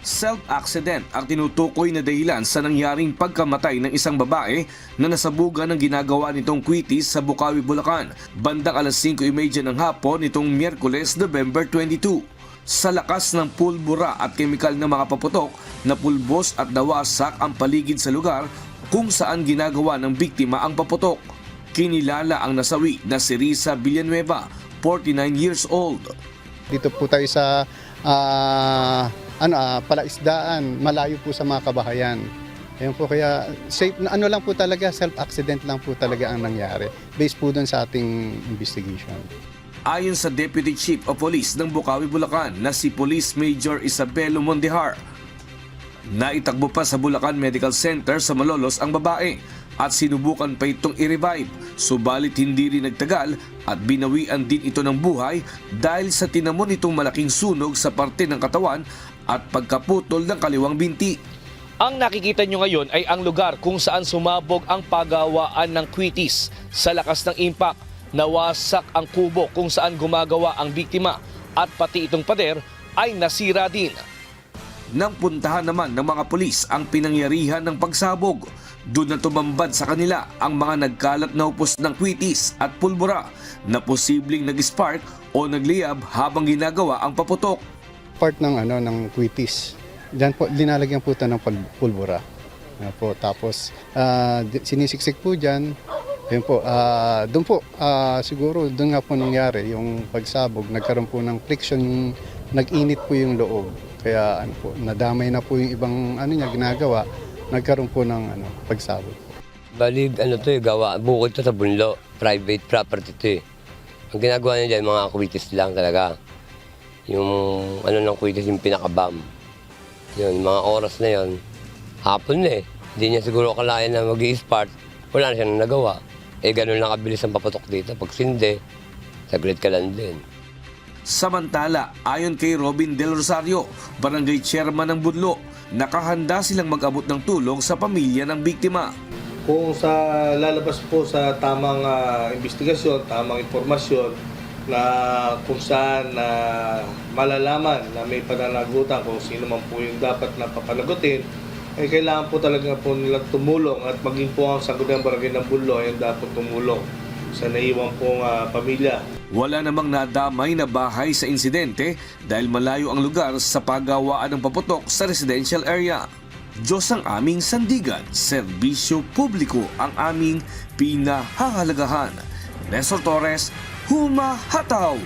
Self-accident ang tinutukoy na dahilan sa nangyaring pagkamatay ng isang babae na nasabugan ng ginagawa nitong kwitis sa Bukawi, Bulacan, bandang alas 5:30 ng hapon nitong Miyerkules, November 22. Sa lakas ng pulbura at kemikal na mga paputok, napulbos at nawasak ang paligid sa lugar kung saan ginagawa ng biktima ang paputok. Kinilala ang nasawi na si Risa Villanueva, 49 years old. Dito po tayo sa palaisdaan, malayo po sa mga kabahayan. Ayun po, kaya safe, lang po talaga, self-accident lang po talaga ang nangyari. Based po dun sa ating investigation. Ayon sa Deputy Chief of Police ng Bukawi, Bulacan na si Police Major Isabelo Mondihar, naitagbo pa sa Bulacan Medical Center sa Malolos ang babae at sinubukan pa itong i-revive, subalit hindi rin nagtagal at binawian din ito ng buhay dahil sa tinamon itong malaking sunog sa parte ng katawan at pagkaputol ng kaliwang binti. Ang nakikita nyo ngayon ay ang lugar kung saan sumabog ang pagawaan ng kwitis. Sa lakas ng impact, nawasak ang kubo kung saan gumagawa ang biktima at pati itong pader ay nasira din. Nang puntahan naman ng mga pulis ang pinangyarihan ng pagsabog, doon na tumambad sa kanila ang mga nagkalat na upos ng kwitis at pulbura na posibleng nag-spark o nagliyab habang ginagawa ang paputok. Part ng kwitis. Diyan po linalagyan po ito ng pulbura. Po, tapos sinisiksik po diyan. Ayun po, doon po siguro doon nga po nangyari yung pagsabog, nagkaroon po ng friction, nag-init po yung loob. Kaya nadamay na po yung ibang ginagawa, nagkaroon po ng pagsabog. Bali, gawa, bukod to sa Bunlo, private property to eh. Ang ginagawa niya dyan, mga kwitis lang talaga. Yung ng kwitis, yung pinakabam. Yun, mga oras na yun, hapon na eh. Hindi niya siguro kalayan na mag-i-spark, wala na siyang nagawa. Ganun lang kabilis ang papatok dito. Pag sindi, saglit ka lang din. Samantala, ayon kay Robin Del Rosario, barangay chairman ng Budlo, nakahanda silang mag-abot ng tulong sa pamilya ng biktima. Kung lalabas po sa tamang investigasyon, tamang informasyon na kung saan malalaman na may pananagutan kung sino man po yung dapat na papanagutin, ay kailangan po talaga po nilang tumulong at maging po ang sangguniang barangay ng Budlo ay dapat tumulong sa naiwang pong pamilya. Wala namang nadamay na bahay sa insidente dahil malayo ang lugar sa pagawaan ng paputok sa residential area. Diyos ang aming sandigan, serbisyo publiko ang aming pinahahalagahan. Nestor Torres, Humahataw!